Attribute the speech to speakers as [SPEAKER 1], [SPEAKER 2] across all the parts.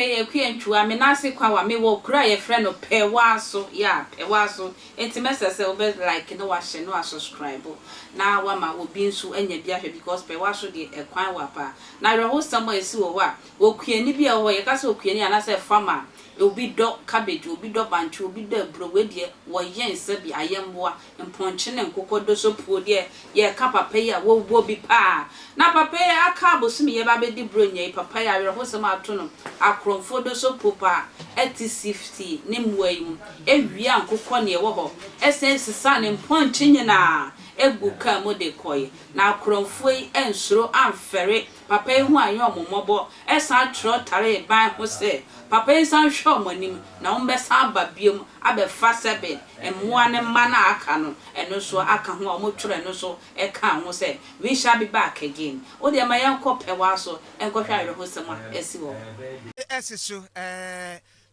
[SPEAKER 1] pay a queen to a menacing kwa me will cry a friend of Paweso, ya, Paweso, intimacy self like no wash no subscribe. Now one man will be so any biash because Paweso did a quine wapa. Now your host somewhere is so what will queen be away a castle queen and I say farmer. It will be dog cabbage, will be dog and will be the browedia, or yen sebi, I am war, and ponching and cocoa do so poor dear, ye capa pay will be pa. Na papa a cabo simi ye baby di brunye, papa ya host some afternoon, a crom for the so pupa, 80 name way, every young cocoa near woho, essence son and ponching na. Egu ka mo de koye na kromfoi ensuro amfere papa ehu anyo momobo esa tro tare ban ho se papa ensan hwo monim na umbesa ba biom abefa sebe emmoa ne ma na aka no eno so aka ho omotwere no so e ka ho se we shall be back again o de ma yanko Paweso enko hwa re ho se mo esi wo
[SPEAKER 2] esiso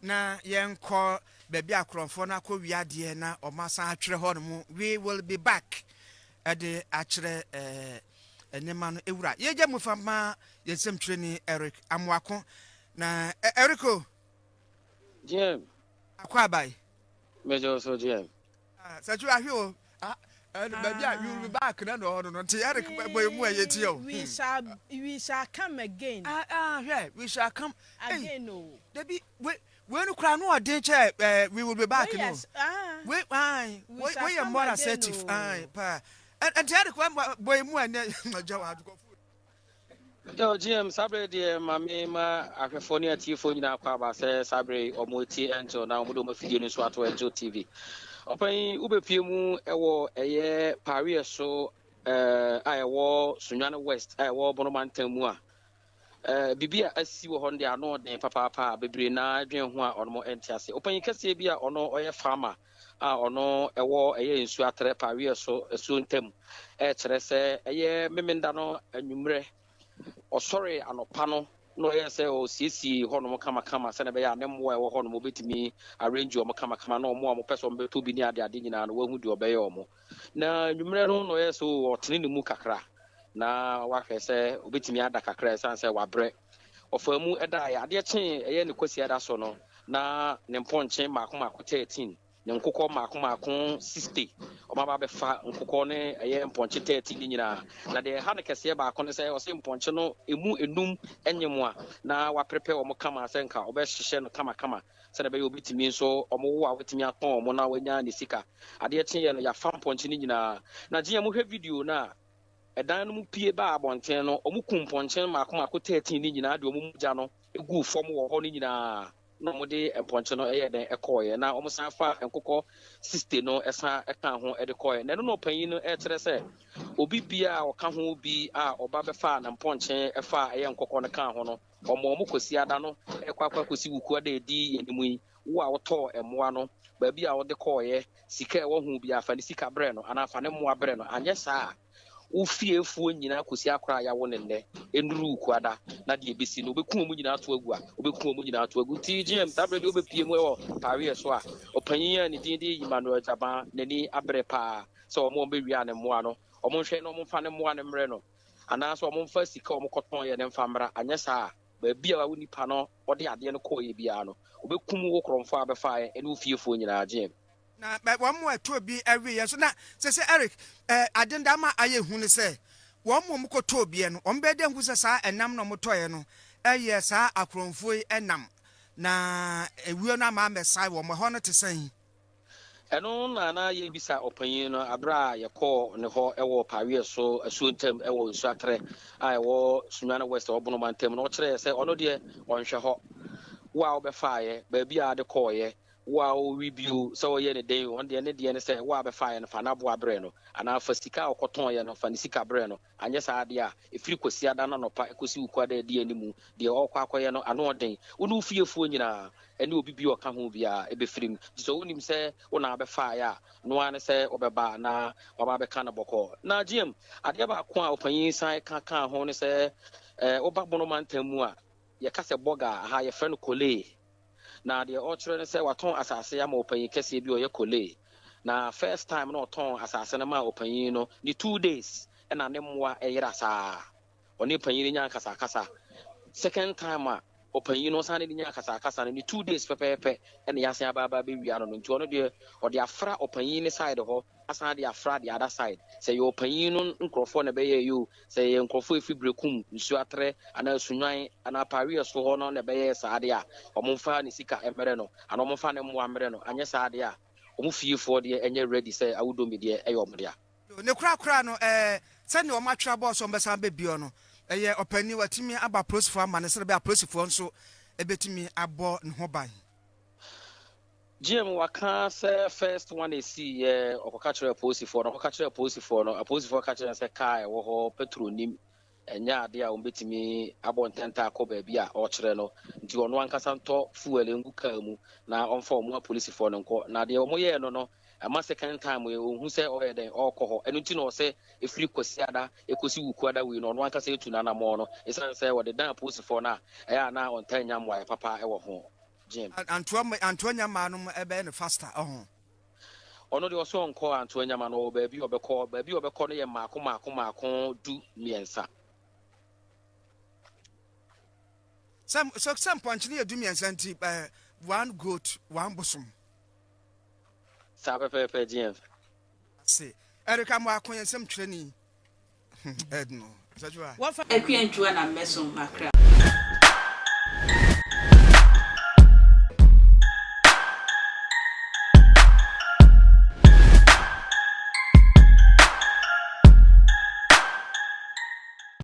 [SPEAKER 2] na yanko baby akromfo na ko wiade na omasa atwere ho no we will be back ade achre enema no ewura yeje mufama yesem training Eric amwako na Erico
[SPEAKER 3] Jim
[SPEAKER 2] akwa bai
[SPEAKER 3] mejo so Jim
[SPEAKER 2] saju ahwe baby you will be back na no nti Eric boy mu ayeti yo
[SPEAKER 4] we shall come again
[SPEAKER 2] yeah we shall come
[SPEAKER 4] again no
[SPEAKER 2] debi we no kra no odin che we will be back no
[SPEAKER 4] yes
[SPEAKER 2] we are more assertive pa and Eric boy mu ane jawad go
[SPEAKER 3] yo Jim sabre de mame ma ahwefo ne atifo nyina kwa ba se sabre omoti ento na omodo mafidie no so ato enjo TV opan ubepie mu ewo eye Paweso ayewo Sunwane West ayewo Bonomantam mu a bibia asi wo honde ano den papa bebre na adwen ho a ono entiase opan kase bia ono oye farmer ono ewo eye nsu atre Paweso esu ntem kire se eye memenda no anwumre osore anopa no yese o sisi hono kama se na be ya ne mo ewo hono mo betimi arrange o kama na mo mo person be to bi ni ade nyina no wahu di obeye o mo na anwumre no yese o otene ne mu kakra na wahwe se obetimi ada kakra sanse wabre ofamu eda ya ade chen eye ne kwasi ada so no na ne mponche makoma 13 ne nkokọ makoma 60 omaba be fa nkokọ ne eye mponche 13 nyina na de ha ne kese ba akọ ne se o se mponche no emu enum enyemu a na wa prepare o mo kama se nka obe hihye no kama se na be obetimi nso o mo wo a wetimi aton o mo na wanya ne sika ade chen ye no ya fa mponche nyina na je mo hwe video na edan no mu pie ba abonten no o mu kumponche makoma 13 nyina de o mu mugya no egu fom wo ho nyina no mode emponche no eye den ekoye na omusan fa enkokọ 60 no esa eka ho edekoye na no panyin no kire se obi bia oka ho bi a oba be fa na mponche efa eye enkokọ no ka ho no omo kosi ada no ekwakwa kosi wuku ada edi yenimu yi wo a woto emoa no ba bia wo de koye sika wo hu bia fa ni sika bre no ana fa ne moa bre no anye saa ufiefuo nyina kosi akora ya wo nenne enuru kwada na de ebesi no obeku mu nyina ato agu a obeku mu nyina ato agu TGM tabre de obepie mu e Paweso a opanyin a ne din de Emmanuel Jaba nani abre pa so omo be wi ane moa no omo hwe no omo fa ne moa ne mre no ana so omo fa sika omo koton ye ne mfa mra anye saa ba bia wa nipa no ode ade no koye bia no obeku mu wo kromfo abefa e ne ufiefuo nyina agye
[SPEAKER 2] na one more to be every year so na say Eric adenda ma aye hu ne say one more mko to be no on be de hu say sa enam no motoye no eye sa akromfo enam na ewuo na ma mesai wo mo ho no te san
[SPEAKER 3] eno na ye bisa opanyin no abra ye call ne ho ewo Paweso asuntem ewo nsuatre ewo Sunwane West Bonomantam no kire say ono de onhwe ho wa obefa ba bia de call ye wow review so ye ne dey on de ne say wa be fire no fa na bo abre no ana fa sika okoton ye no fa ni sika bre no anye sa ade a efiri kosi ada na no pa kosi ukwa da de animu de okwa akoye no ano den unu fiefuo nyina ene obi bi oka ho bia ebe firim so unim say una be fire no an say obeba na oba be kana boko na gm ade ba ko a opanyin san ka ho ne say oba Bonomantam mu a ye ka se boga ha ye friend kole na the ochre say waton asase ya ma opanyin kese bi oye kole na first time no ton asase na ma opanyin no ni 2 days na ne moa eyira saa oni panyin nya kasa second time opanyin no san ne nya kasa no ni 2 days pepepe ene ya san aba be wi ano no nti ono de o de afra opanyin ne side ho asan de afra the other side say your opanyin no nkrofo na be ye you say ye nkrofo efibrekum nsu atre ana sunwan ana pari so ho no na be ye saade a omfa ne sika emere no ana omfa ne mo amere no anye saade a omfiefo de enye ready say awudo me de eye omde a
[SPEAKER 2] ne kura no sɛne ɔma atwerɛ bɔɔ so ɔmbɛsan bɛbio no ɛyɛ ɔpani watumi aba prosifo ama ne sɛ bɛ aprosifo nso ɛbɛtumi abɔ ne ho ban
[SPEAKER 3] GM waka say first one is see okoka kire posifo no okoka kire posifo no aposifo ka kire say kai wo ho petronim enya ade a ombetimi abɔ ntenta akɔ baabi a ɔkyerɛ no nti ɔno ankasa ntɔ fuel ngu kaa mu na ɔmfa ɔmo apolisifo no nkɔ na de ɔmo yɛ no no ama second time we ohu sɛ ɔyɛ den ɔkɔ hɔ ɛno nti na ɔsɛ efiri kwasi ada ekosi wuku ada we no ɔno ankasa etu na namɔ no esan sɛ wɔde dan aposifo no a ɛyɛ na ɔntan nyamwa papa ɛwɔ ho Jim
[SPEAKER 2] Antonia manum ebe ne faster
[SPEAKER 3] ono de oso onko Antonia man o baabi obekọ no ye maako du miensa
[SPEAKER 2] some punch ne du miensa nti one goat one bosom
[SPEAKER 3] sa pepe Jim
[SPEAKER 2] say Erika mo akon yensem twere ni edno sajua
[SPEAKER 1] Ekwe ntwa na meso makra